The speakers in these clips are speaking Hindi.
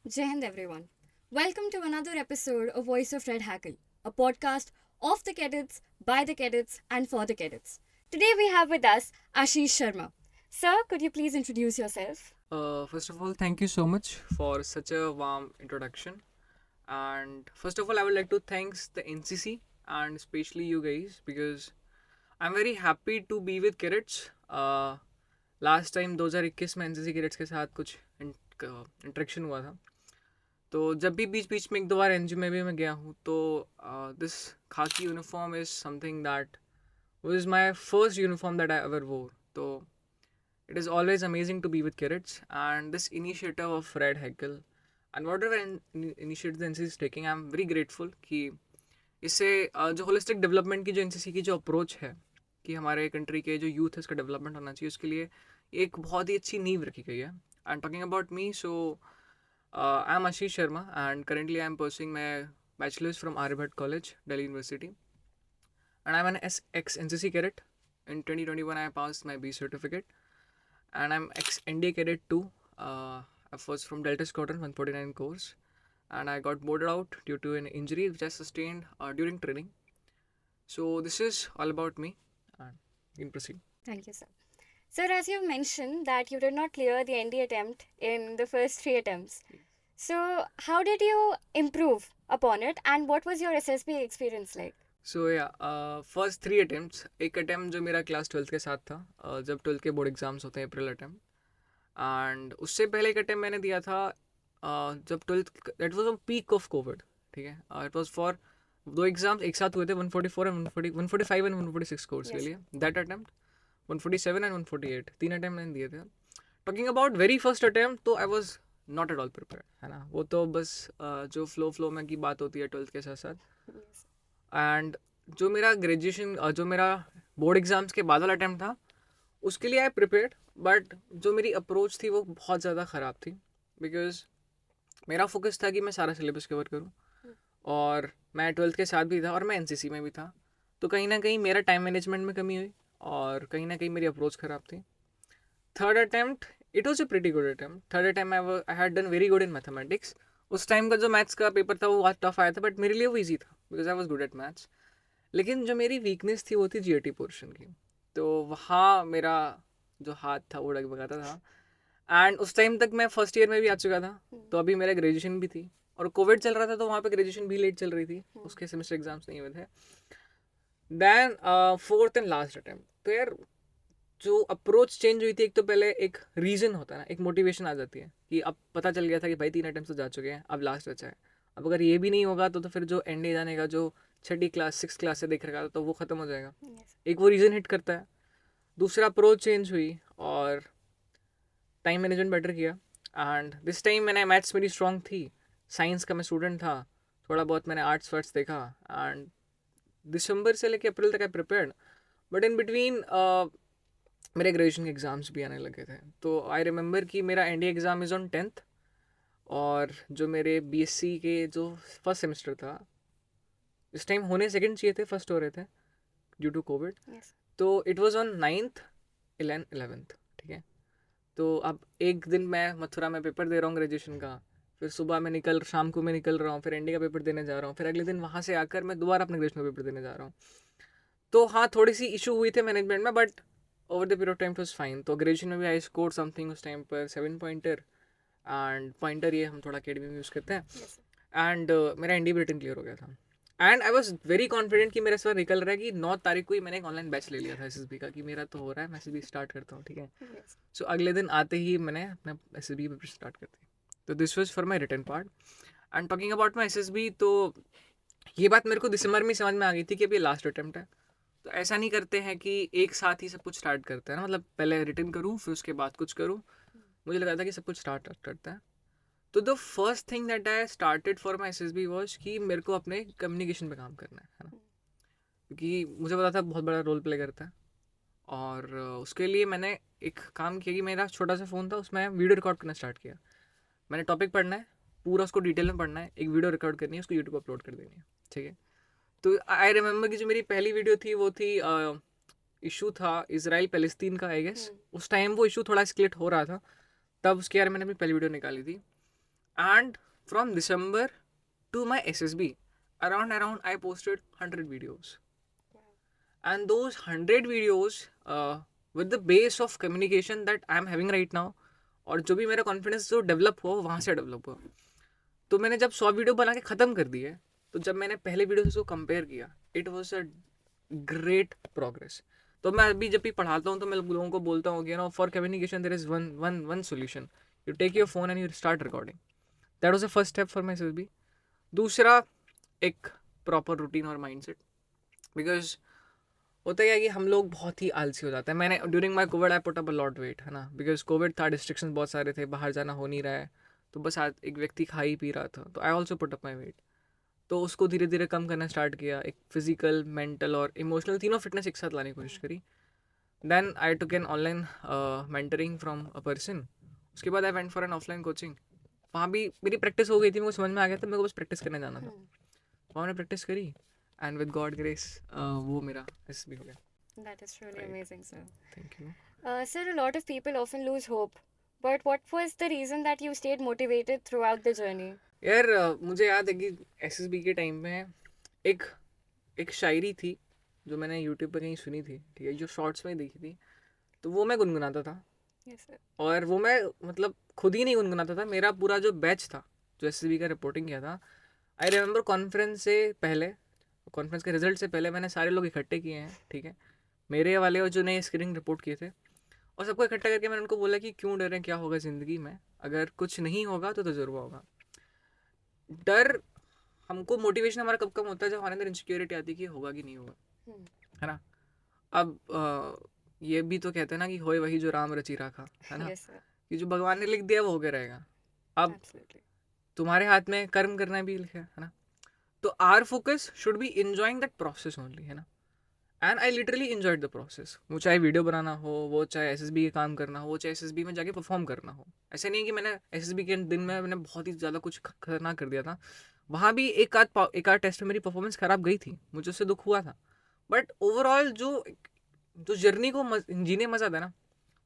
Jai Hind everyone. Welcome to another episode of Voice of Red Hackle, a podcast of the cadets, by the cadets, and for the cadets. Today we have with us Ashish Sharma. Sir, could you please introduce yourself? First of all, thank you so much for such a warm introduction. And first of all, I would like to thank the NCC and especially you guys because I'm very happy to be with Carrots. Last time 2021 में एनसीसी कैडेट्स के साथ कुछ इंटरेक्शन हुआ था. तो जब भी बीच बीच में एक दो बार एनजी में भी मैं गया हूँ तो दिस खाकी uniform is something that was my first uniform that I ever वोर. तो it is always amazing to be with Carrots and this initiative of Red Heckle and whatever initiative the NCC is taking, I'm very grateful कि इससे जो होलिस्टिक डेवलपमेंट की जो एनसीसी की जो अप्रोच है कि हमारे कंट्री के जो यूथ है इसका डेवलपमेंट होना चाहिए, उसके लिए एक बहुत ही अच्छी नींव रखी गई है. And talking about me, so I am Ashish Sharma and currently I am pursuing my bachelors from Aryabhatta college, Delhi University, and I'm an ex NCC cadet. In 2021 I passed my B certificate and I'm ex NDA cadet too. I was from Delta Squadron 149 course and I got boarded out due to an injury which I sustained during training. So this is all about me and you can proceed. Thank you, sir. Sir, as you mentioned that you did not clear the ND attempt in the first three attempts. So, how did you improve upon it and what was your SSB experience like? सो या फर्स्ट थ्री अटैम्प्ट्स, एक अटैम्प्ट जो मेरा क्लास 12th के साथ था, जब 12th के बोर्ड एग्जाम्स होते हैं, अप्रैल अटैम्प्ट. एंड उससे पहले एक अटैम्प्ट मैंने दिया था जब 12th, that was on peak of Covid. ठीक है, इट वाज फॉर दो एग्जाम्स एक साथ हुए थे, 144 एंड 145 एंड 146 कोर्स के लिए. दैट अटैम्प्ट 147 एंड 148 तीन अटैम्प्ट मैंने दिए थे. Talking about very first attempt, तो I was not at all prepare, है ना. वो तो बस जो फ्लो में की बात होती है 12th के साथ साथ. एंड जो मेरा ग्रेजुएशन, जो मेरा बोर्ड एग्ज़ाम्स के बाद वाला अटैम्प्ट था, उसके लिए आई प्रिपेयर्ड, बट जो मेरी अप्रोच थी वो बहुत ज़्यादा ख़राब थी. बिकॉज मेरा फोकस था कि मैं सारा सिलेबस कवर करूँ और मैं 12th के साथ भी था और मैं एनसीसी में भी था. तो कहीं ना कहीं मेरा टाइम मैनेजमेंट में कमी हुई और कहीं ना कहीं मेरी अप्रोच ख़राब थी. Third attempt, it was a pretty good attempt. Third attempt I had done very good in mathematics. उस टाइम का जो मैथ्स का पेपर था वो बहुत टफ आया था, बट मेरे लिए वो ईजी था because I was good at maths. लेकिन जो मेरी वीकनेस थी वो थी जीएटी पोर्शन की. तो वहाँ मेरा जो हाथ था वो डगमगाता था. एंड उस टाइम तक मैं फर्स्ट ईयर में भी आ चुका था, तो अभी मेरा ग्रेजुएशन भी थी और कोविड चल रहा था, तो वहाँ पे ग्रेजुएशन भी लेट चल रही थी, उसके सेमेस्टर एग्जाम्स नहीं हुए थे. Then fourth and last attempt, तो यार जो अप्रोच चेंज हुई थी, एक तो पहले एक रीज़न होता है ना, एक मोटिवेशन आ जाती है कि अब पता चल गया था कि भाई 3 अटैम्प्ट तो जा चुके हैं, अब लास्ट बचा है. अब अगर ये भी नहीं होगा तो फिर जो एंड जाने का जो छठी क्लास 6 क्लास से देख रखा था तो वो ख़त्म हो जाएगा. एक वो रीज़न हिट करता है. दूसरा अप्रोच चेंज हुई और टाइम मैनेजमेंट बेटर किया. एंड दिस टाइम मैंने मैथ्स मेरी स्ट्रॉन्ग थी, साइंस का मैं स्टूडेंट था, थोड़ा बहुत मैंने आर्ट्स वार्ट्स देखा. एंड दिसंबर से लेकर अप्रैल तक आई प्रिपेयर्ड, बट इन बिटवीन मेरे ग्रेजुएशन के एग्ज़ाम्स भी आने लगे थे. तो आई रिमेंबर कि मेरा NDA exam is on 10th और जो मेरे बीएससी के जो फर्स्ट सेमेस्टर था, इस टाइम होने सेकंड चाहिए थे, फर्स्ट हो रहे थे ड्यू टू कोविड. तो it was on 9th 11th. ठीक है, तो अब एक दिन मैं मथुरा में पेपर दे रहा हूँ ग्रेजुएशन का, फिर सुबह में निकल, शाम को मैं निकल रहा हूँ, फिर एनडी का पेपर देने जा रहा हूँ, फिर अगले दिन वहाँ से आकर मैं दोबारा अपने ग्रेजुएशन का पेपर देने जा रहा हूँ. तो हाँ, थोड़ी सी इशू हुई थे मैनेजमेंट में, but over the period of time it was fine. तो ग्रेजुएशन में भी आई स्कोर समथिंग उस टाइम पर 7 पॉइंटर. एंड पॉइंटर ये हम थोड़ा अकेडमी में यूज़ करते हैं. एंड मेरा एनडी भी रिटर्न क्लियर हो गया था. And I was very confident कि मेरा इस बार निकल रहा है कि 9 तारीख को ही मैंने एक ऑनलाइन बैच ले लिया था एसएसबी का कि मेरा तो हो रहा है, मैं एसएसबी स्टार्ट करता हूँ. ठीक है, सो अगले दिन आते ही मैंने अपना एसएसबी पेपर स्टार्ट कर दिया. तो this was for my return part. And talking about my SSB, तो ये बात मेरे को दिसंबर में समझ में आ गई थी कि अभी लास्ट अटैम्प्ट है. तो ऐसा नहीं करते हैं कि एक साथ ही सब कुछ स्टार्ट करते हैं ना, मतलब पहले रिटर्न करूँ फिर उसके बाद कुछ करूँ. मुझे लगा था कि सब कुछ स्टार्ट करता है. तो the first thing that I started for my SSB was कि मेरे को अपने कम्युनिकेशन पे काम करना है ना, क्योंकि मुझे पता था बहुत बड़ा रोल प्ले करता है. और उसके लिए मैंने एक काम किया कि मेरा छोटा सा फ़ोन था, उसमें वीडियो रिकॉर्ड करना स्टार्ट किया. मैंने टॉपिक पढ़ना है, पूरा उसको डिटेल में पढ़ना है, एक वीडियो रिकॉर्ड करनी है, उसको यूट्यूब अपलोड कर देनी है. ठीक है, तो आई रिमेंबर कि जो मेरी पहली वीडियो थी वो थी इशू था इसराइल पैलेस्तीन का, आई गेस. उस टाइम वो इशू थोड़ा स्प्लिट हो रहा था, तब उसके यार मैंने अपनी पहली वीडियो निकाली थी. And from December to my SSB, around I posted 100 videos. And those 100 videos with the base of communication that I am having right now, और जो भी मेरा कॉन्फिडेंस जो डेवलप हुआ वहाँ से डेवलप हुआ. तो मैंने जब 100 वीडियो बना के ख़त्म कर दिए, तो जब मैंने पहले वीडियो से उसको कंपेयर किया, it was a great progress. तो मैं अभी जब भी पढ़ाता हूँ तो मैं लोगों को बोलता हूँ कि for communication there is one solution. You take your phone and you start recording. That was the first step for my SSB. दूसरा, एक प्रॉपर रूटीन और माइंडसेट. बिकॉज होता है कि हम लोग बहुत ही आलसी हो जाते हैं. मैंने during my covid I put up a lot weight, है ना, बिकॉज कोविड था, डिस्ट्रिक्शन बहुत सारे थे, बाहर जाना हो नहीं रहा है, तो बस आज एक व्यक्ति खा ही पी रहा था. तो I also put up my weight. तो उसको धीरे धीरे कम करना स्टार्ट किया. एक फिजिकल, मेंटल और इमोशनल तीनों फिटनेस एक साथ लाने की कोशिश करी. Then I took an online mentoring from a person. उसके बाद I went for an offline coaching. वहाँ भी मेरी प्रैक्टिस हो गई थी, मेरे को समझ में आ गया था, मेरे को बस प्रैक्टिस करने जाना था. वहाँ मैंने प्रैक्टिस करी एंड विद गॉड ग्रेस वो मेरा SSB हो गया. That is truly Right. amazing, sir. Thank you. Sir, a lot of people often lose hope. But what was the reason that you stayed motivated throughout the journey? यार मुझे याद है कि SSB के टाइम में एक शायरी थी जो मैंने यूट्यूब पर कहीं सुनी थी, ठीक है, जो शॉर्ट्स में देखी थी. तो वो मैं गुनगुनाता था. Yes, sir. और वो मैं मतलब खुद ही नहीं गुनगुनाता था, मेरा पूरा जो बैच था जो SSB का रिपोर्टिंग किया था, आई रिमेंबर कॉन्फ्रेंस से पहले, कॉन्फ्रेंस के रिजल्ट से पहले मैंने सारे लोग इकट्ठे किए हैं, ठीक है, मेरे वाले और जो नए स्क्रीनिंग रिपोर्ट किए थे, और सबको इकट्ठा करके मैंने उनको बोला कि क्यों डरें, क्या होगा ज़िंदगी में, अगर कुछ नहीं होगा तो तजुर्बा होगा. डर हमको, मोटिवेशन हमारा कब कम होता है जब हमारे अंदर इनसिक्योरिटी आती है कि होगा कि नहीं होगा, है ना. अब ये भी तो कहते हैं ना कि होए वही जो राम रची राखा, है ना, Yes, sir. कि जो भगवान ने लिख दिया वो होके रहेगा. अब Absolutely. तुम्हारे हाथ में कर्म करना भी लिखा है ना. तो our focus should be enjoying that process only, है ना. And I literally enjoyed the process. वो चाहे वीडियो बनाना हो, वो चाहे SSB के काम करना हो, वो चाहे SSB में जाके परफॉर्म करना हो. ऐसा नहीं है कि मैंने SSB के दिन में मैंने बहुत ही ज़्यादा कुछ खतरनाक कर दिया था. वहाँ भी एक आध टेस्ट में मेरी परफॉर्मेंस ख़राब गई थी, मुझे उससे दुख हुआ था. बट ओवरऑल जो जर्नी को जीने मज़ा आता है ना,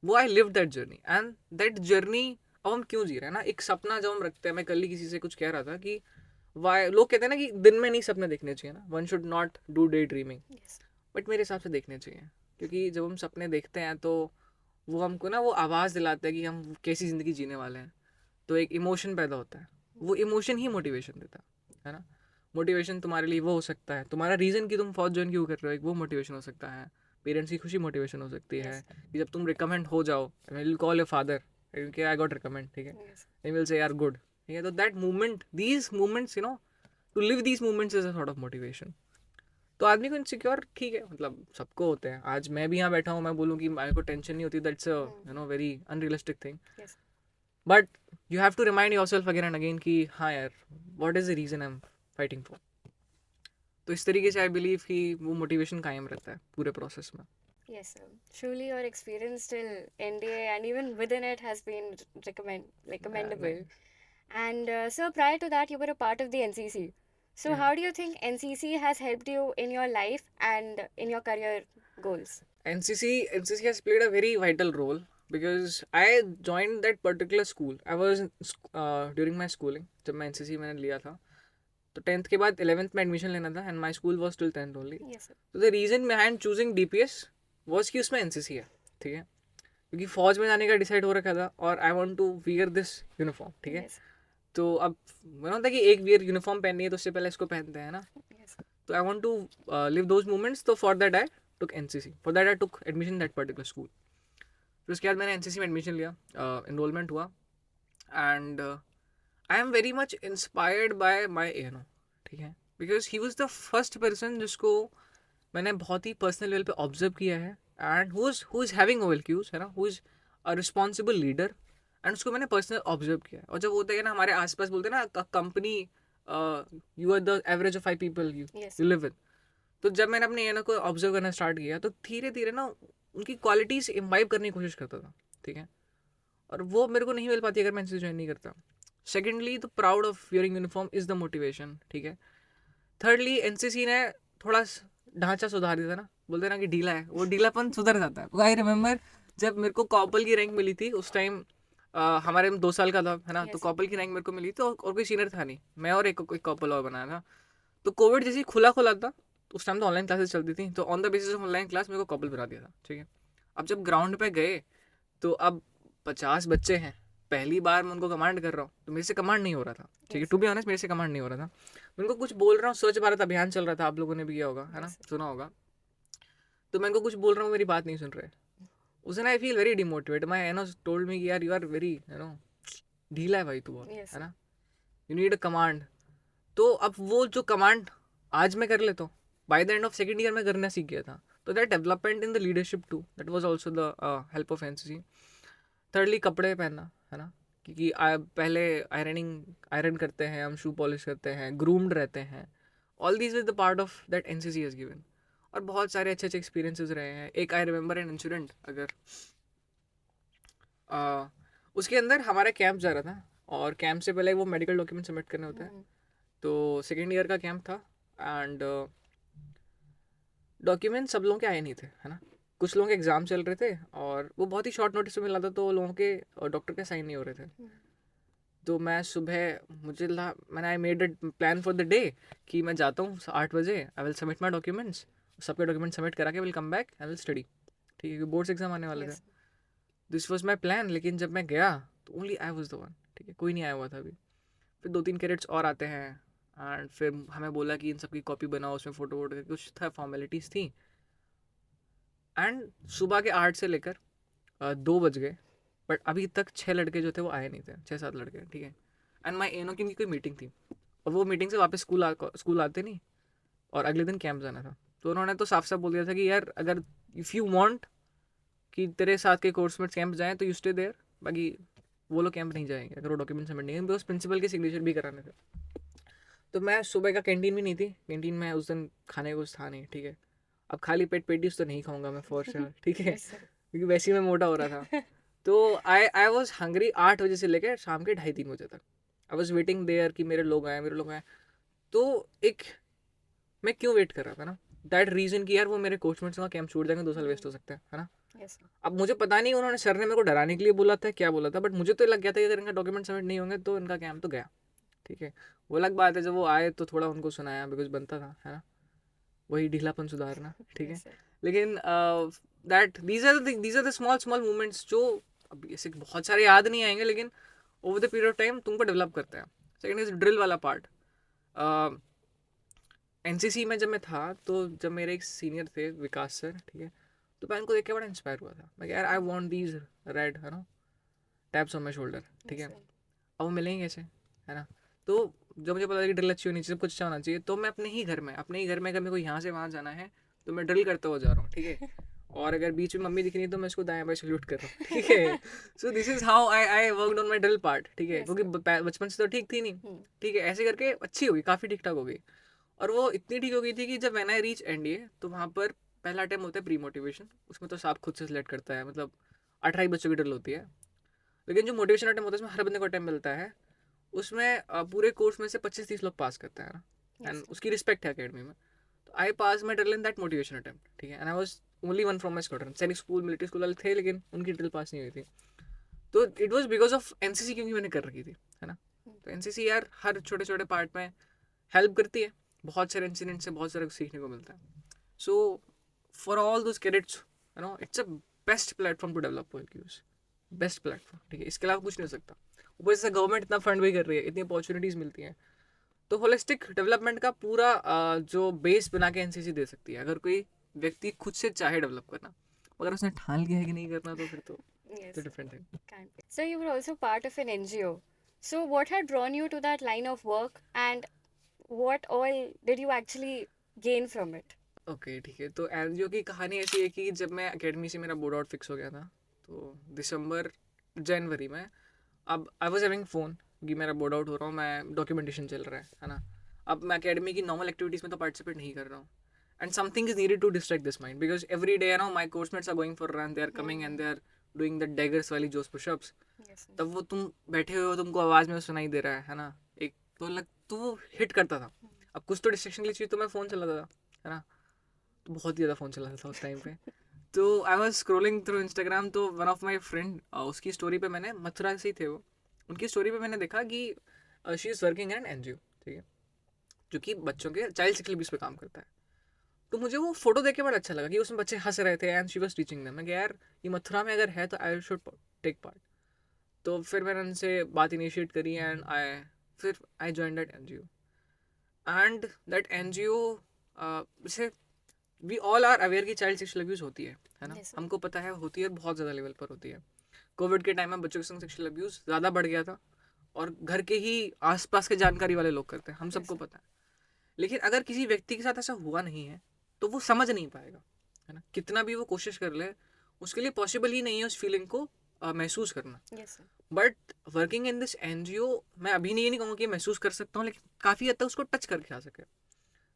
वो I live that journey. And that journey अब हम क्यों जी रहे हैं ना, एक सपना जब हम रखते हैं, मैं कल ही किसी से कुछ कह रहा था कि वाई लोग कहते हैं ना कि दिन में नहीं सपने देखने चाहिए ना, one should not do day dreaming. Yes. But मेरे हिसाब से देखने चाहिए, क्योंकि जब हम सपने देखते हैं तो वो हमको ना वो आवाज़ दिलाता है कि हम कैसी ज़िंदगी जीने वाले हैं. तो एक इमोशन पैदा होता है, वो इमोशन ही मोटिवेशन देता है ना. मोटिवेशन तुम्हारे लिए वो हो सकता है, तुम्हारा रीज़न कि तुम फौज ज्वाइन क्यों कर रहे हो, एक वो मोटिवेशन हो सकता है. पेरेंट्स की खुशी मोटिवेशन हो सकती है. Yes. कि जब तुम रिकमेंड हो जाओ, विल कॉल योर फादर कि आई गॉट रिकमेंड, ठीक है, Yes. they will say यार गुड, ठीक है. तो that movement, these movements, you know, to live these movements is a sort of motivation. तो आदमी को इनसिक्योर, ठीक है, मतलब सबको होते हैं. आज मैं भी यहाँ बैठा हूँ, मैं बोलूँ कि मेरे को टेंशन नहीं होती, that's very unrealistic thing. Yes. But you have to remind yourself again and again कि हाँ यार, what is the reason I am fighting for. तो इस तरीके से आई बिलीव कि वो मोटिवेशन कायम रहता है पूरे प्रोसेस में. Yes, sir. Truly, your experience till NDA and even within it has been commendable. And so, prior to that, you were a part of the NCC. So, how do you think NCC has helped you in your life and in your career goals? NCC has played a very vital role because I joined that particular school. I was during my schooling, जब मैं NCC मैंने लिया था, तो 10th के बाद 11th में एडमिशन लेना था, and my school was till 10th only. Yes, sir. तो the reason behind choosing DPS was कि उसमें NCC है, ठीक है, क्योंकि फौज में जाने का डिसाइड हो रखा था और I want to wear this uniform, ठीक है. Yes. तो अब मैंने होता है कि एक वियर यूनिफॉर्म पहननी है तो उससे पहले इसको पहनते हैं ना. Yes. तो I want to live those moments. तो for that I took NCC, for that I took admission that particular school. फिर उसके बाद मैंने NCC में एडमिशन लिया, इनरोलमेंट हुआ, and I am very much inspired by my ANO, ठीक है, because he was the first person जिसको मैंने बहुत ही पर्सनल लेवल पे ऑब्जर्व किया है, and who is having OLQs, है ना, who is a responsible leader, and उसको मैंने पर्सनल ऑब्जर्व किया है. और जब होता है ना हमारे आसपास बोलते हैं ना company, you are the average of 5 people Yes. You live with. तो जब मैंने अपने ANO को ऑब्जर्व करना स्टार्ट किया तो धीरे धीरे ना उनकी क्वालिटीज इम्बाइब करने की कोशिश करता था, ठीक है, और वो मेरे को नहीं मिल पाती अगर मैं NCC ज्वाइन नहीं करता. Secondly, the proud of wearing uniform is the motivation, ठीक है. थर्डली, NCC ने थोड़ा ढांचा सुधार दिया था ना, बोलते ना कि ढीला है, वो ढीलापन सुधर जाता है. आई रिमेंबर जब मेरे को कॉर्पोरल की रैंक मिली थी उस टाइम हमारे में 2 साल का था, है ना? तो Yes. कॉपल की रैंक मेरे को मिली, तो और कोई सीनियर था नहीं, मैं और एक कॉपल और बनाया था। तो कोविड जैसे ही खुला था, तो उस टाइम तो ऑनलाइन क्लासेस चलती थी, तो on the basis of online class मेरे को कॉपल बना दिया था, ठीक है? अब जब ग्राउंड पे गए, तो अब 50 बच्चे हैं, पहली बार मैं उनको कमांड कर रहा हूँ, तो मेरे से कमांड नहीं हो रहा था, ठीक है? Yes, to be sir. Honest, मेरे से कमांड नहीं हो रहा था। मैं उनको कुछ बोल रहा हूँ, स्वच्छ भारत अभियान चल रहा था, आप लोगों ने भी किया होगा, है ना? Yes, sir. सुना होगा। तो मैं उनको कुछ बोल रहा हूँ, मेरी बात नहीं सुन रहे। उस दिन I feel very demotivate, my एनो टोल्ड मी कि यार यू आर वेरी, ढीला है भाई तू बहुत, Yes, है sir. ना? You need a command. तो अब वो जो कमांड आज मैं कर लेता हूँ, by the end of second year में करना सीख गया था। तो that development in the leadership too, that was also the help of NCC. Thirdly, कपड़े पहनना, है ना? क्योंकि पहले आयरन करते हैं हम, शू पॉलिश करते हैं, ग्रूम्ड रहते हैं। All these is the part of that NCC has given. और बहुत सारे अच्छे अच्छे एक्सपीरियंसेस रहे हैं। एक आई रिमेंबर एन इंसिडेंट, अगर उसके अंदर हमारा कैंप जा रहा था, और कैंप से पहले वो मेडिकल डॉक्यूमेंट सबमिट करने होते हैं। तो सेकेंड ईयर का कैंप था, एंड डॉक्यूमेंट सब लोगों के आए नहीं थे, है ना? कुछ लोगों के एग्ज़ाम चल रहे थे, और वो बहुत ही शॉर्ट नोटिस में मिला था, तो लोगों के डॉक्टर के साइन नहीं हो रहे थे। तो मैं सुबह, मैंने I made a plan for the day कि मैं जाता हूँ 8 बजे, I will submit my documents, सबके डॉक्यूमेंट सबमिट करा के will come back, I will study, ठीक है? बोर्ड्स एग्जाम आने वाले थे। Yes. This was my plan. लेकिन जब मैं गया, तो only I was the one, ठीक है? कोई नहीं आया हुआ था अभी। फिर 2-3 कैरेट्स और आते हैं, एंड फिर हमें बोला कि इन सब की कॉपी बनाओ, उसमें फ़ोटो वोटो करके कुछ था, फॉर्मेलिटीज़ थी। एंड सुबह के 8 से लेकर 2 बज गए, बट अभी तक 6 लड़के जो थे वो आए नहीं थे, 6-7 लड़के, ठीक है? एंड माई एनो की कोई मीटिंग थी, और वो मीटिंग से वापस स्कूल आते नहीं, और अगले दिन कैंप जाना था। तो उन्होंने तो साफ साफ बोल दिया था कि यार, अगर इफ़ यू वांट कि तेरे साथ के कोर्समेट्स कैंप जाएँ तो यू स्टे देयर, बाकी वो लोग कैंप नहीं जाएंगे अगर वो डॉक्यूमेंट सबमिट नहीं है, बिकॉज प्रिंसिपल के सिग्नेचर भी कराने थे। तो मैं सुबह का कैंटीन भी नहीं थी, कैंटीन में उस दिन खाने को कुछ था नहीं, ठीक है? अब खाली पेट पेटीज तो नहीं खाऊंगा मैं फॉर श्योर, ठीक है? Yes, sir. क्योंकि वैसे ही मैं मोटा हो रहा था। तो आई वॉज हंग्री 8 बजे से लेकर शाम के 2:30-3 बजे तक। आई वॉज वेटिंग देयर कि मेरे लोग आए। तो एक, मैं क्यों वेट कर रहा था ना, दैट रीज़न कि यार वो मेरे कोचमेट्स का कैंप छूट जाएंगे, 2 साल वेस्ट हो सकते हैं, है ना? Yes, sir. अब मुझे पता नहीं उन्होंने, सर ने मेरे को डराने के लिए बोला था, क्या बोला था, बट मुझे तो लग गया था कि अगर इनका डॉक्यूमेंट सबमिट नहीं होंगे तो इनका कैंप तो गया, ठीक है? वो अलग बात है, जब वो आए तो थोड़ा उनको सुनाया, बिकॉज बनता था, है ना? वही ढीलापन सुधारना, ठीक है? Yes, sir. लेकिन that these are the small small movements जो अब ऐसे बहुत सारे याद नहीं आएंगे, लेकिन over the period of time तुमको डेवलप करते हैं। सेकेंड इज ड्रिल वाला पार्ट। एनसीसी में जब मैं था, तो जब मेरे एक सीनियर थे, विकास सर, ठीक है? तो मैं उनको देख के बड़ा इंस्पायर हुआ था। मैं यार, आई वॉन्ट दीज रेड, है ना, टैप्स ऑन माई शोल्डर, ठीक Yes, है? sir. अब वो मिलेंगे कैसे, है ना? तो जब मुझे पता था कि ड्रिल अच्छी होनी चाहिए, सब कुछ अच्छा होना चाहिए, तो मैं अपने ही घर में अगर मेरे को यहाँ से वहाँ जाना है, तो मैं ड्रिल करता हुआ जा रहा हूँ, ठीक है? और अगर बीच में मम्मी दिख रही है, तो मैं उसको दाएं बाएं सल्यूट कर रहा हूँ, ठीक है? So this is how I worked on my drill part, ठीक है? Yes, क्योंकि sir. बचपन से तो ठीक थी नहीं, Hmm. ठीक है? ऐसे करके अच्छी हो गई, काफ़ी ठीक ठाक हो गई। और वो इतनी ठीक हो गई थी कि जब मैंने रीच एनडीए, तो वहाँ पर पहला टाइम होता है प्री मोटिवेशन। उसमें तो साहब खुद से सिलेक्ट करता है, मतलब 18 बच्चों की ड्रिल होती है। लेकिन जो मोटिवेशन अटेम्प्ट होता है, उसमें हर बंदे को अटेम्प्ट मिलता है। उसमें पूरे कोर्स में से 25-30 लोग पास करते हैं ना, Yes, एंड sir. उसकी रिस्पेक्ट है अकेडमी में। तो I pass my drill in that motivation attempt, ठीक है? And I was only one from my squadron. सैनिक स्कूल, मिलिट्री स्कूल वाले थे, लेकिन उनकी ड्रिल पास नहीं हुई थी। तो it was because of NCC, क्योंकि मैंने कर रखी थी, है ना? तो एनसीसी यार हर छोटे छोटे पार्ट में हेल्प करती है। बहुत सारे इंसिडेंट से बहुत सारा सीखने को मिलता है। So for all those cadets, it's a best platform to develop use, best platform, ठीक है? इसके अलावा कुछ नहीं हो सकता। ऊपर से गवर्नमेंट इतना फंड भी कर रही है, इतनी अपॉर्चुनिटीज़ मिलती हैं। तो होलिस्टिक डेवलपमेंट का पूरा जो बेस बना के एनसीसी दे सकती है, अगर कोई व्यक्ति खुद से चाहे डेवलप करना। अगर उसने ठान लिया है कि नहीं करना, तो फिर तो Yes, sir. Different thing. Kind of. So you were also part of an NGO. So what had drawn you to that line of work, and what all did you actually gain from it? Okay, ठीक है। तो एनजीओ की कहानी ऐसी है कि जब मैं अकेडमी से मेरा बोर्ड आउट फिक्स हो गया था, तो जनवरी में, अब आई वॉज हैविंग फ़ोन कि मेरा बोर्ड आउट हो रहा हूँ, मैं डॉक्यूमेंटेशन चल रहा है ना? अब मैं अकेडमी की नॉर्मल एक्टिविटीज़ में तो पार्टिसिपेट नहीं कर रहा हूँ, and something is needed to distract this mind, because every day my coursemates are going for run, they are coming and they are doing the daggers वाली जोश पुशअप्स। Yes, sir. तब वो तुम बैठे हुए हो, तुमको आवाज़ में सुनाई दे रहा है ना? एक तो वो हिट करता था। अब कुछ तो डिस्ट्रैक्शन के लिए चाहिए, तो मैं फ़ोन चलाता था, है ना? तो बहुत ही ज़्यादा फ़ोन चलाता था उस टाइम पे। तो I was scrolling through Instagram, तो वन ऑफ माई फ्रेंड, उसकी स्टोरी पे मैंने, मथुरा से ही थे वो, उनकी स्टोरी पे मैंने देखा कि she is working in an NGO, ठीक है, जो कि बच्चों के चाइल्ड सेक्सुअल अब्यूज पे काम करता है। तो मुझे वो फोटो देख के बड़ा अच्छा लगा कि उसमें बच्चे हंस रहे थे and she was teaching them. मैं कहा, यार ये मथुरा में अगर है तो आई शुड टेक पार्ट। तो फिर मैंने उनसे बात इनिशिएट करी and I join that NGO. And that NGO से वी ऑल आर अवेयर कि चाइल्ड सेक्सुअल अब्यूज होती है ना। Yes, sir. हमको पता है होती है, बहुत ज़्यादा लेवल पर होती है। कोविड के टाइम में बच्चों के संग सेक्सुअल अब्यूज ज़्यादा बढ़ गया था, और घर के ही आसपास के जानकारी वाले लोग करते हैं, हम Yes, सबको sir. पता है। लेकिन अगर किसी व्यक्ति के साथ ऐसा हुआ नहीं है तो वो समझ नहीं पाएगा, है ना। कितना भी वो कोशिश कर ले, उसके लिए पॉसिबल ही नहीं है उस फीलिंग को महसूस करना। Yes, sir. But working in this NGO, मैं अभी नहीं ये नहीं कहूँगा कि महसूस कर सकता हूँ, लेकिन काफ़ी हद तक उसको टच करके आ सके।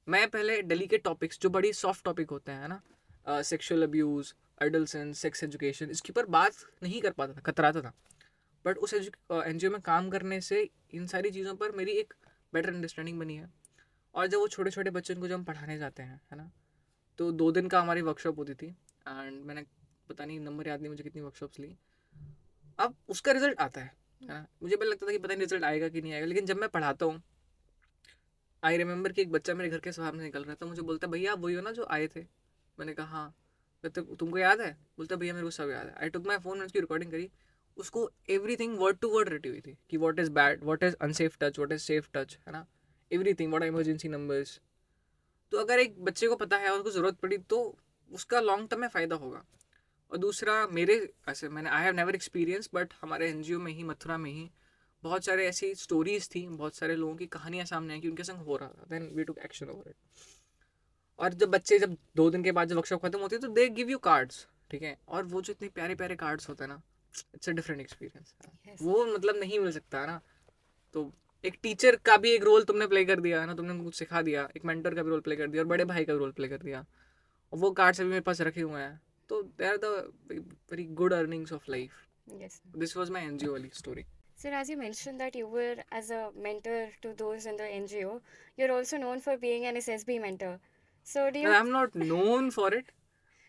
मैं पहले डेलिकेट टॉपिक्स जो बड़ी सॉफ्ट टॉपिक होते हैं ना, sexual abuse, adolescence, sex education, इसके ऊपर बात नहीं कर पाता था, कतराता था। बट उस एनजीओ में काम करने से इन सारी चीज़ों पर मेरी एक बेटर अंडरस्टैंडिंग बनी है। और जब वो छोटे छोटे बच्चों को जब हम पढ़ाने जाते हैं, है ना, तो 2 दिन का हमारी वर्कशॉप होती थी। एंड मैंने, पता नहीं नंबर याद नहीं मुझे कितनी वर्कशॉप्स ली। अब उसका रिजल्ट आता है ना। मुझे पहले लगता था कि पता नहीं रिजल्ट आएगा कि नहीं आएगा, लेकिन जब मैं पढ़ाता हूँ, आई रिमेंबर कि एक बच्चा मेरे घर के सामने निकल रहा था, मुझे बोलता, भैया आप वही हो ना जो आए थे। मैंने कहा हाँ। कहते, तुमको याद है? बोलता, भैया मेरे को सब याद है। आई टुक माई फोन, उसकी रिकॉर्डिंग करी। उसको एवरीथिंग वर्ड टू वर्ड रटी हुई थी कि what is bad, what is unsafe touch, what is safe touch, है ना, everything, what are emergency numbers. तो अगर एक बच्चे को पता है और उसको ज़रूरत पड़ी तो उसका लॉन्ग टर्म में फ़ायदा होगा। और दूसरा, मेरे ऐसे मैंने I have never experience, but हमारे एनजीओ में ही, मथुरा में ही, बहुत सारे ऐसी स्टोरीज थी, बहुत सारे लोगों की कहानियाँ सामने आई कि उनके संग हो रहा था। Then we took action over it. और जब बच्चे, जब 2 दिन के बाद जब वर्कशॉप खत्म होती है तो दे गिव यू कार्ड्स, ठीक है, और वो जो इतने प्यारे प्यारे कार्ड्स होते हैं ना, it's a different experience. Yes. वो मतलब नहीं मिल सकता है ना। तो एक टीचर का भी एक रोल तुमने प्ले कर दिया है ना, तुमने कुछ सिखा दिया, एक मेंटर का भी रोल प्ले कर दिया, और बड़े भाई का भी रोल प्ले कर दिया, और वो कार्ड्स अभी मेरे पास रखे हुए हैं। तो they are the very good earnings of life. Yes, sir. This was my NGO वाली स्टोरी। Sir, as you mentioned that you were as a mentor to those in the NGO, you're also known for being an SSB mentor. So do you? I am not known for it,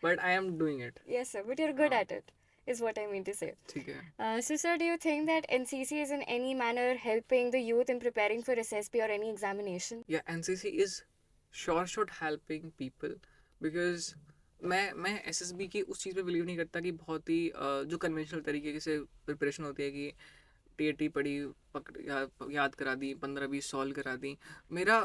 but I am doing it. Yes, sir, but you're good at it, is what I mean to say. ठीक है। So, sir, do you think that NCC is in any manner helping the youth in preparing for SSB or any examination? या NCC is sure should helping people, because मैं एसएसबी की उस चीज़ पे बिलीव नहीं करता कि बहुत ही जो कन्वेंशनल तरीके से प्रिपरेशन होती है कि टीएटी पढ़ी, याद करा दी, 15-20 सॉल्व करा दी। मेरा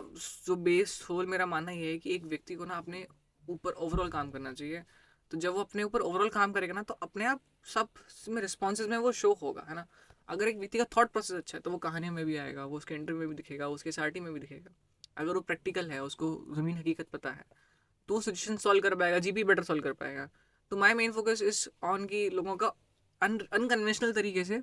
जो बेस होल मेरा मानना ये है कि एक व्यक्ति को ना अपने ऊपर ओवरऑल काम करना चाहिए। तो जब वो अपने ऊपर ओवरऑल काम करेगा ना, तो अपने आप सब में रिस्पॉन्सेज में वो शो होगा, है ना। अगर एक व्यक्ति का थॉट प्रोसेस अच्छा है तो वो कहानियों में भी आएगा, वो उसके इंटरव्यू में भी दिखेगा, उसके सार्टी में भी दिखेगा। अगर वो प्रैक्टिकल है, उसको ज़मीन हकीकत पता है, तो वो सिचुएशन सॉल्व कर पाएगा, जीपी बेटर सॉल्व कर पाएगा। तो माई मेन फोकस इस ऑन की लोगों का अनकन्वेंशनल तरीके से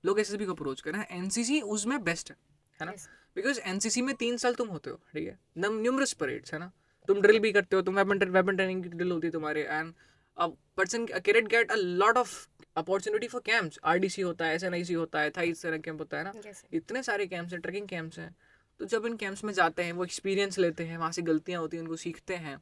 लोग एसएसबी को अप्रोच करें। एनसीसी उसमें बेस्ट है ना। Yes. बिकॉज एनसीसी में 3 साल तुम होते हो, ठीक है, न्यूमरस परेड्स, है ना, तुम ड्रिल भी करते हो, तुम वेपन ट्रेनिंग की ड्रिल होती है तुम्हारे, and a person cadet get a lot of opportunity for camps. RDC होता है, एसएनआईसी होता है, थाई सेना कैंप होता है ना। Yes, sir. इतने सारे कैंप्स हैं, ट्रैकिंग कैंप्स हैं। तो जब इन कैंप्स में जाते हैं, वो एक्सपीरियंस लेते हैं, वहाँ से गलतियाँ होती हैं उनको सीखते हैं,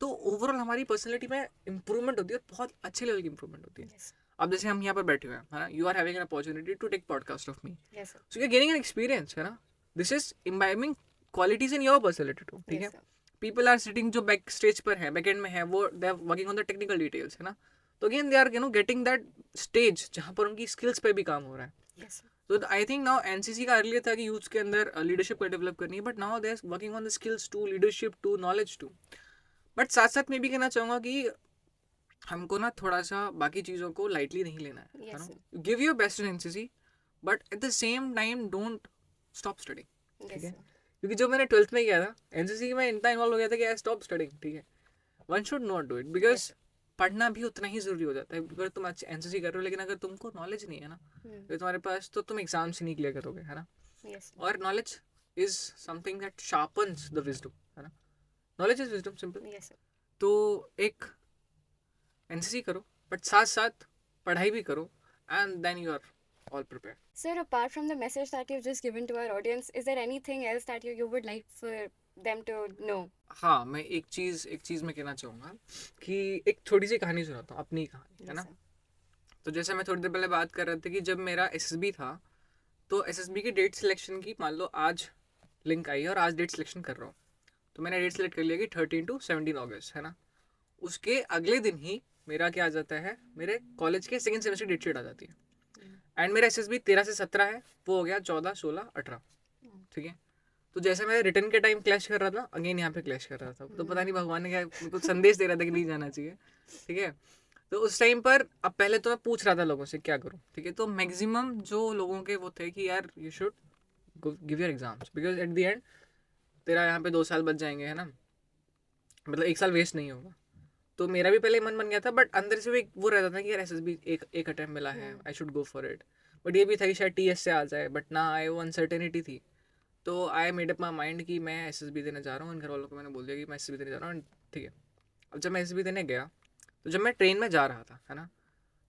तो ओवरऑल हमारी पर्सनैलिटी में इंप्रूवमेंट होती है, और बहुत अच्छे लेवल की इंप्रूवमेंट होती है। Yes. अब जैसे हम यहाँ पर बैठे हुए हैं, है ना, you are having an opportunity to take podcast of me, Yes, sir. So you are gaining an experience, है ना। This is imbibing qualities in your personality too, ठीक है। Yes, sir. People are sitting जो बैक स्टेज पर है, बैक एंड में है, वो they are working on the technical details, है ना। तो again they are getting that stage जहाँ पर उनकी स्किल्स पे भी काम हो रहा है। Yes, sir. तो आई थिंक नाउ एनसीसी का अर्लियर था कि यूथ के अंदर लीडरशिप को डेवलप करनी है, but now they are working on the skills too, leadership too, knowledge too. बट साथ साथ मैं भी कहना चाहूँगा कि हमको ना थोड़ा सा बाकी चीज़ों को लाइटली नहीं लेना है, Yes, ना। sir. Give your best in NCC, but at the same time don't stop studying, Yes, ठीक है। sir. क्योंकि जब मैंने 12th में किया था एनसीसी में, इतना इन्वॉल्व हो गया था कि आई स्टॉप स्टडिंग, ठीक है। One should not do it, because पढ़ना भी उतना ही ज़रूरी हो जाता है। अगर तुम अच्छे एनसीसी कर रहे हो, लेकिन अगर तुमको नॉलेज नहीं है ना तो तुम्हारे पास, तो तुम एग्जाम्स ही नहीं क्लियर करोगे, है ना। Yes, sir. और knowledge is something that sharpens the wisdom, है ना। Knowledge is wisdom, simple. Yes, sir. तो एक एनसीसी करो, बट साथ साथ पढ़ाई भी करो, and then you are all prepare. Sir, apart from the message that you've just given to our audience, is there anything else that you would like for them to know. हाँ, मैं एक चीज़ मैं कहना चाहूँगा कि एक छोटी सी कहानी सुनाता हूँ, अपनी कहानी, है Yes, ना? sir. तो जैसे मैं थोड़ी देर पहले बात कर रहा था कि जब मेरा एसएसबी था, तो एसएसबी की डेट सिलेक्शन की मान लो आज लिंक आई है और आज डेट सिलेक्शन कर रहा हूँ। तो मैंने डेट सेलेक्ट कर लिया कि 13 to 17 अगस्त, है ना? उसके अगले दिन ही मेरा क्या आ जाता है, मेरे कॉलेज के सेकंड सेमेस्टर डेट शीट आ जाती है। एंड मेरा एसएसबी 13 से 17 है, वो हो गया 14, 16, 18, ठीक है? तो जैसे मैं रिटर्न के टाइम क्लैश कर रहा था, अगेन यहाँ पे क्लैश कर रहा था। तो पता नहीं भगवान ने क्या कुछ संदेश दे रहा था कि नहीं जाना चाहिए, ठीक है? तो उस टाइम पर अब पहले तो मैं पूछ रहा था लोगों से क्या करूँ, ठीक है? तो मैक्सिमम जो लोगों के वो थे कि यार you should give your exams, because at the end तेरा यहाँ पे 2 साल बच जाएंगे, है ना? मतलब 1 साल वेस्ट नहीं होगा। तो मेरा भी पहले मन बन गया था, बट अंदर से भी एक वो रहता था कि यार एसएसबी एक अटेम्प्ट मिला है, I should go for it. But ये भी था कि शायद टीएस से आ जाए, बट ना आए, वो अनसर्टेनिटी थी। तो I made up my mind कि मैं एसएसबी देने जा रहा हूँ। घर वालों को मैंने बोल दिया कि मैं एसएसबी देने जा रहा हूँ, ठीक है? अब जब मैं एसएसबी देने गया, तो जब मैं ट्रेन में जा रहा था, है ना,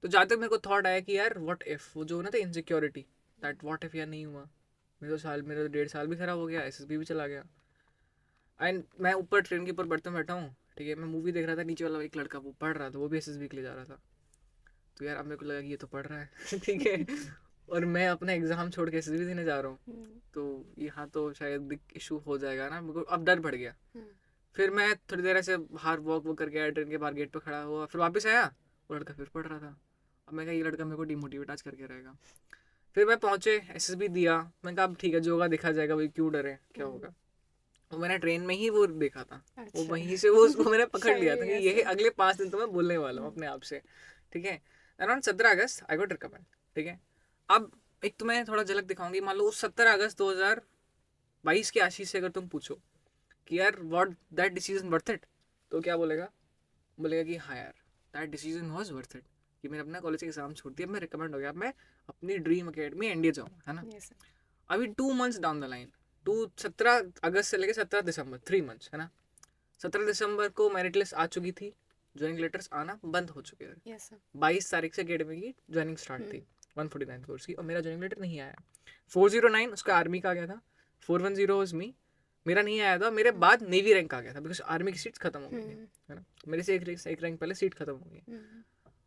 तो जहाँ तक मेरे को थॉट आया कि यार व्हाट इफ, वो जो ना था इनसिक्योरिटी, दैट व्हाट इफ यार नहीं हुआ, मेरा तो 1.5 साल भी खराब हो गया, एसएसबी भी चला गया। एंड मैं ऊपर ट्रेन के ऊपर बर्तन बैठा हूँ, ठीक है? मैं मूवी देख रहा था, नीचे वाला एक लड़का वो पढ़ रहा था, वो भी एसएसबी के लिए जा रहा था। तो यार अब मेरे को लगा कि ये तो पढ़ रहा है ठीक है, और मैं अपना एग्जाम छोड़ के एसएसबी देने जा रहा हूँ। तो यहाँ तो शायद इशू हो जाएगा ना, मेरे को अब डर बढ़ गया। फिर मैं थोड़ी देर ऐसे बाहर वॉक करके आया, ट्रेन के बाहर गेट पर खड़ा हुआ, फिर वापस आया, वो लड़का फिर पढ़ रहा था। अब मैं कहा ये लड़का मेरे को डिमोटिवेट आज करके रहेगा। फिर मैं पहुंचे, एसएसबी दिया, मैं कहा अब ठीक है, जो होगा देखा जाएगा, भाई क्यों डरे, क्या होगा। वो मैंने ट्रेन में ही वो देखा था, वो अच्छा. वहीं से वो उसको मैंने पकड़ लिया था कि Yes, ये sir. अगले 5 दिन तो मैं बोलने वाला हूँ अपने आप से, ठीक है? Around 17 August I got recommend, ठीक है? अब एक तो मैं थोड़ा झलक दिखाऊंगी, मान लो उस 17 अगस्त 2022 के आशीष से अगर तुम पूछो कि यार what that decision worth it, तो क्या बोलेगा? बोलेगा कि हाँ यार, that decision was worth it, कि मैंने अपना कॉलेज एग्जाम छोड़ दिया, मैं रिकमेंड हो गया, अब मैं अपनी ड्रीम अकेडमी एनडीए जाऊँगा, है ना? Yes, sir. अभी 2 मंथ्स डाउन द लाइन, 17 अगस्त से लेकर 17 दिसंबर, 3 मंथ्स, है ना? 17 दिसंबर को मेरिट लिस्ट आ चुकी थी, ज्वाइनिंग लेटर्स आना बंद हो चुके थे। Yes, sir. 22 तारीख से अकेडमी की ज्वाइनिंग स्टार्ट थी, 149 कोर्स की, और मेरा ज्वाइनिंग लेटर नहीं आया। 409 उसका आर्मी का आ गया था, 410 वॉज मी, मेरा नहीं आया था। मेरे बाद नेवी रैंक आ गया था, बिकॉज आर्मी की सीट्स खत्म हो गई थी, है ना? मेरे से एक रैंक पहले सीट खत्म हो गई।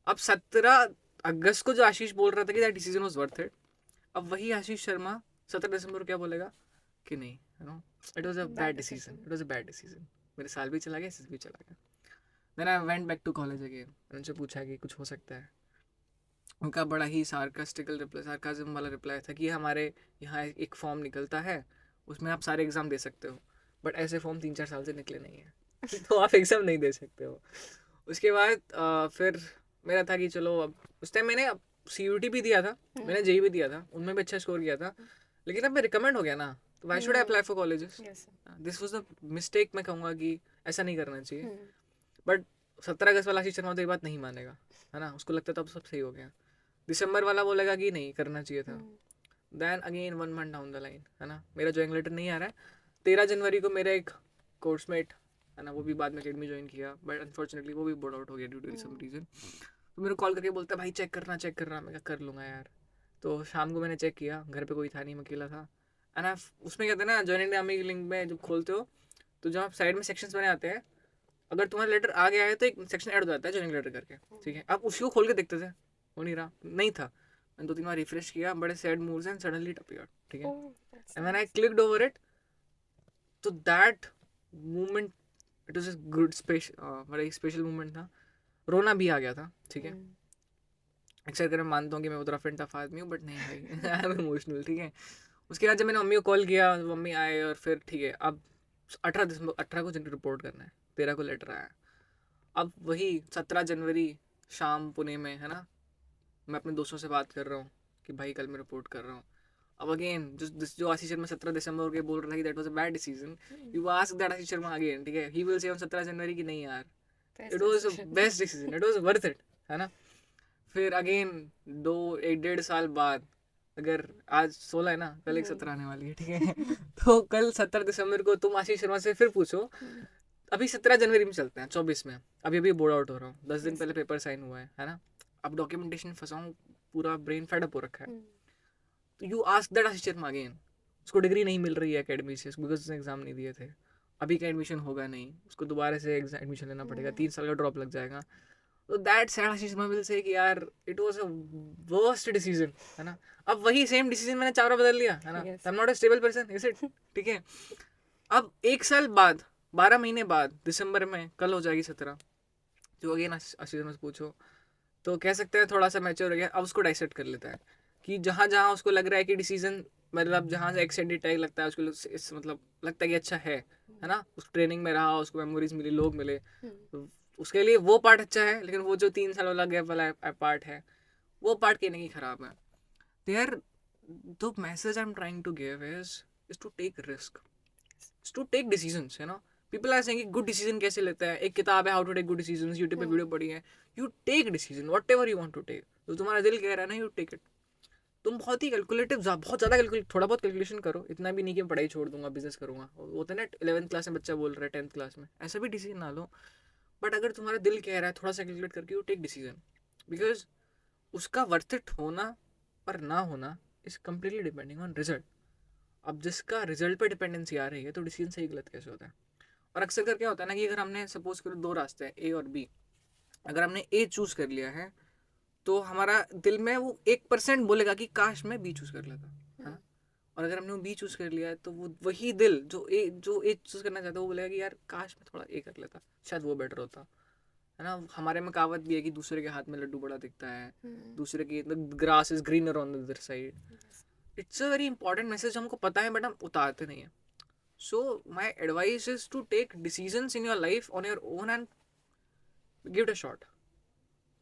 अब 17 अगस्त को जो आशीष बोल रहा था कि that decision was worth it, अब वही आशीष शर्मा 17 दिसंबर को क्या बोलेगा कि नहीं, you know, it was a bad decision, it was a bad decision. मेरे साल भी चला गया, एसएस भी चला गया। Then I went back to college again, उनसे पूछा कि कुछ हो सकता है। उनका बड़ा ही सार्कास्टिकल रिप्लाई, सार्काज्म वाला रिप्लाई था कि हमारे यहाँ एक फॉर्म निकलता है, उसमें आप सारे एग्ज़ाम दे सकते हो, बट ऐसे फॉर्म 3-4 साल से निकले नहीं हैं तो आप एग्ज़ाम नहीं दे सकते हो। उसके बाद फिर मेरा था कि चलो, अब उस टाइम मैंने सीयूटी भी दिया था, मैंने जेई भी दिया था, उनमें भी अच्छा स्कोर किया था, लेकिन अब मैं रिकमेंड हो गया ना, तो why should I apply for colleges? Yes, sir. This was the mistake, मैं कहूँगा कि ऐसा नहीं करना चाहिए। बट 17 अगस्त वाला आशीष शर्मा तो ये बात नहीं मानेगा, है ना? उसको लगता था अब सब सही हो गया। दिसंबर वाला बोलेगा कि नहीं करना चाहिए था। Then again 1 month down the line, है ना, मेरा ज्वाइनिंग लेटर नहीं आ रहा है। 13 जनवरी को मेरा एक कोर्समेट, है ना, वो भी बाद में अकेडमी ज्वाइन किया, बट अनफॉर्चुनेटली वो भी बोर्ड आउट हो गया ड्यू टू सम रीज़न। तो मेरे को कॉल करके बोलता है भाई चेक करना, मैं क्या कर लूँगा यार। तो शाम को मैंने चेक किया, घर पे कोई था नहीं, मैं अकेला था। एंड आप उसमें कहते हैं ना, ज्वाइनिंग आर्मी की लिंक में जब खोलते हो, तो जब आप साइड में सेक्शंस बने आते हैं, अगर तुम्हारा लेटर आ गया है तो एक सेक्शन ऐड हो जाता है ज्वाइनिंग लेटर करके, ठीक है? आप उसको खोल के देखते थे, हो नहीं रहा, नहीं था। मैंने 2-3 बार रिफ्रेश किया, बड़े sad moves and suddenly it appeared, ठीक है? Oh, that's and when I nice. Clicked over it, तो that moment, it was a good special, बड़ा ही स्पेशल मोमेंट था। रोना भी आ गया था, ठीक है? एक्सेप्ट कर, मैं मानता हूँ कि मैं उतना रफ एंड टफ आदमी हूँ, बट नहीं भाई आई एम इमोशनल, ठीक है? उसके बाद जब मैंने मम्मी को कॉल किया, मम्मी आए, और फिर ठीक है, अब 18 को जिनको रिपोर्ट करना है, 13 को लेटर आया। अब वही 17 जनवरी शाम पुणे में, है ना, मैं अपने दोस्तों से बात कर रहा हूँ कि भाई कल मैं रिपोर्ट कर रहा हूँ। अब अगेन जो आशीष शर्मा 17 दिसंबर के बोल रहा था कि that was a bad decision, you ask that Ashish Sharma again, ठीक है? ही विल से ऑन 17 जनवरी कि नहीं यार, Best it was a decision. Best decision, it was worth it, है ना? फिर अगेन 1.5 साल बाद, अगर आज 16 है ना, कल एक 17 आने वाली है, ठीक है? तो कल 17 दिसंबर को तुम आशीष शर्मा से फिर पूछो, अभी 17 जनवरी में चलते हैं, 24 में, अभी अभी बोर्ड आउट हो रहा हूँ, 10 दिन पहले पेपर साइन हुआ है ना? अब डॉक्यूमेंटेशन फंसाऊँ, पूरा ब्रेन फेड अप हो रखा है। तो you ask that Ashish Sharma again, उसको डिग्री नहीं मिल रही है अकेडमी से बिकॉज उसने एग्जाम नहीं दिए थे, अभी का एडमिशन होगा नहीं, उसको दोबारा से एडमिशन लेना पड़ेगा, हम्म, 3 साल का ड्रॉप लग जाएगा. तो that sad Ashish Sharma will say कि यार it was a worst decision, है ना. अब वही सेम डिसीजन मैंने 4 बार बदल लिया, है ना. Yes. I am not a stable person, is it. ठीक है. अब 1 साल बाद, 12 महीने बाद, दिसंबर में कल हो जाएगी 17, जो अगेन आशीष शर्मा से पूछो तो कह सकते हैं थोड़ा सा मैच्योर हो गया. अब उसको डाइसेक्ट कर लेता है कि जहाँ जहाँ उसको लग रहा है कि डिसीजन, मतलब जहाँ से एक्सटेंडेड टैग लगता है उसको मतलब लगता है कि अच्छा है ना. उस ट्रेनिंग में रहा, उसको मेमोरीज मिली, लोग मिले, तो उसके लिए वो पार्ट अच्छा है. लेकिन वो जो 3 साल वाला गैप वाला पार्ट है, वो पार्ट कहीं ना कहीं खराब है. There the message I am trying to give is to take risk, is to take decisions, है ना. People are saying good decision कैसे लेता है. एक किताब है how to take good decisions, YouTube पे वीडियो पढ़ी है. You take decision whatever you want to take. तो तुम्हारा दिल कह रहा है ना, यू टेक इट. तुम बहुत ही कैलकुलेटिव, बहुत ज़्यादा कैलकुलेट, थोड़ा बहुत कैलकुलेशन करो. इतना भी नहीं कि मैं पढ़ाई छोड़ दूंगा, बिजनेस करूंगा. होता है ना 11th क्लास में बच्चा बोल रहा है, 10th क्लास में, ऐसा भी डिसीजन ना लो. बट अगर तुम्हारा दिल कह रहा है थोड़ा सा कैलकुलेट करके, यू टेक डिसीजन. बिकॉज उसका वर्थ इट होना और ना होना is completely depending on result. अब जिसका रिजल्ट पे डिपेंडेंसी आ रही है तो डिसीजन सही गलत कैसे होता है. और अक्सर कर क्या होता है ना कि अगर हमने सपोज करो 2 रास्ते हैं, ए और बी. अगर हमने ए चूज कर लिया है तो हमारा दिल में वो 1% बोलेगा कि काश मैं बी चूज कर लेता, है ना. और अगर हमने वो बी चूज कर लिया है तो वो वही दिल जो ए चूज करना चाहता है वो बोलेगा कि यार काश मैं थोड़ा ए कर लेता, शायद वो बेटर होता, है ना. हमारे में कहावत भी है कि दूसरे के हाथ में लड्डू बड़ा दिखता है, दूसरे की grass is greener on the other side. It's a very important message, हमको पता है बट हम उतारते नहीं है. So my advice is to take decisions in your life on your own and give it a shot.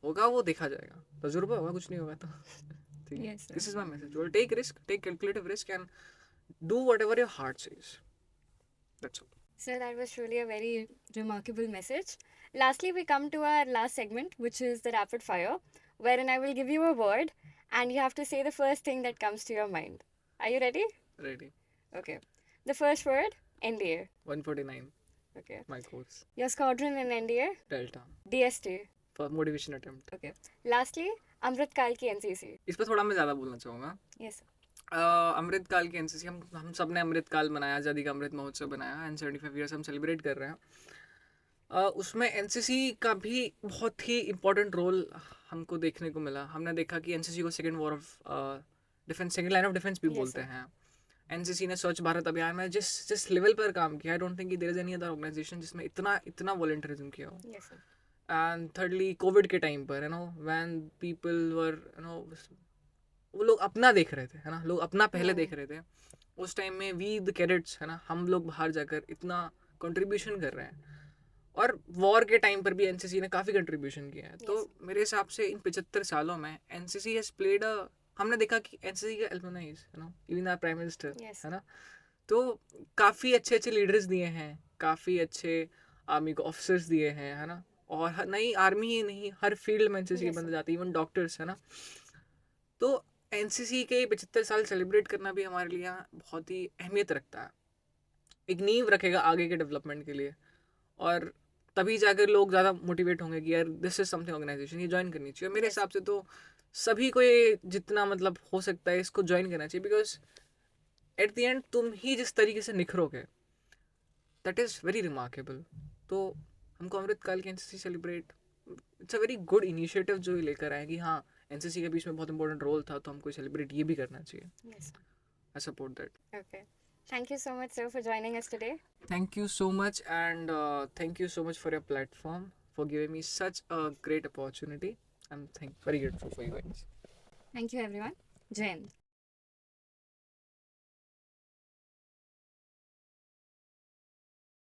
होगा वो देखा जाएगा, तजुर्बा होगा, कुछ नहीं होगा तो. ठीक है. Yes, sir. This is my message. Well take risk, take calculative risk and do whatever your heart says. That's all. So that was truly a very remarkable message. Lastly, we come to our last segment, which is the rapid fire, wherein I will give you a word and you have to say the first thing that comes to your mind. Are you ready? Ready. Okay. The first word, NDA. 149 Okay. my course. Your squadron in NDA, Delta DST. for motivation attempt. Okay. Lastly, Amritkaal की NCC. इस पर थोड़ा मैं ज़्यादा बोलना चाहूँगा. Yes. अमृतकाल की एनसीसी, हम सब ने अमृतकाल मनाया, आज़ादी का अमृत महोत्सव बनाया एंड 75 ईयर्स हम सेलिब्रेट कर रहे हैं. उसमें एनसीसी का भी बहुत ही इम्पोर्टेंट रोल हमको देखने को मिला. हमने देखा कि एनसीसी को second war of defence, second line of defence भी Yes, बोलते sir. हैं. एनसीसी ने स्वच्छ भारत अभियान में जिस लेवल पर काम किया, I don't think there is any other organisation जिसमें इतना इतना वॉलंटियरिज्म किया हो. Yes, sir. And thirdly covid के टाइम पर, you know, when people were, you know, वो लोग अपना देख रहे थे, है ना, लोग अपना पहले देख रहे थे. उस टाइम में वी द कैडेट्स, है ना, हम लोग बाहर जाकर इतना कंट्रीब्यूशन कर रहे हैं. और वॉर के टाइम पर भी एनसीसी ने काफ़ी कंट्रीब्यूशन किया है. तो मेरे हिसाब से इन 75 सालों में एनसीसी हैज़ प्लेड अ, हमने देखा कि एनसीसी के एल्युमनाइज, है ना, even our prime minister, Yes. है ना, तो काफ़ी अच्छे अच्छे लीडर्स दिए हैं, काफ़ी अच्छे आर्मी को ऑफिसर्स दिए हैं, है ना. और नई आर्मी ही नहीं, हर फील्ड में एनसीसी के Yes, बंदे sir. जाते हैं, इवन डॉक्टर्स, है ना. तो एनसीसी के 75 साल सेलिब्रेट करना भी हमारे लिए बहुत ही अहमियत रखता है. एक नींव रखेगा आगे के डेवलपमेंट के लिए. और तभी जाकर लोग ज़्यादा मोटिवेट होंगे कि यार दिस इज समथिंग ऑर्गेनाइजेशन, ये ज्वाइन करनी चाहिए. मेरे Yes. हिसाब से तो सभी को ये जितना मतलब हो सकता है इसको ज्वाइन करना चाहिए. बिकॉज एट द एंड तुम ही जिस तरीके से निखरोगे, दैट इज़ वेरी रिमार्केबल. तो हमको अमृतकाल की NCC celebrate, it's a very good initiative जो ये लेकर आए कि हाँ एनसीसी के बीच में बहुत इंपॉर्टेंट रोल था, तो हमको सेलिब्रेट ये भी करना चाहिए. Yes. I support that. Okay. Thank you so much, sir, for joining us today. Thank you so much, and thank you so much for your platform, for giving me such a great opportunity. I'm very grateful for you guys. Thank you, everyone. Jai Hind.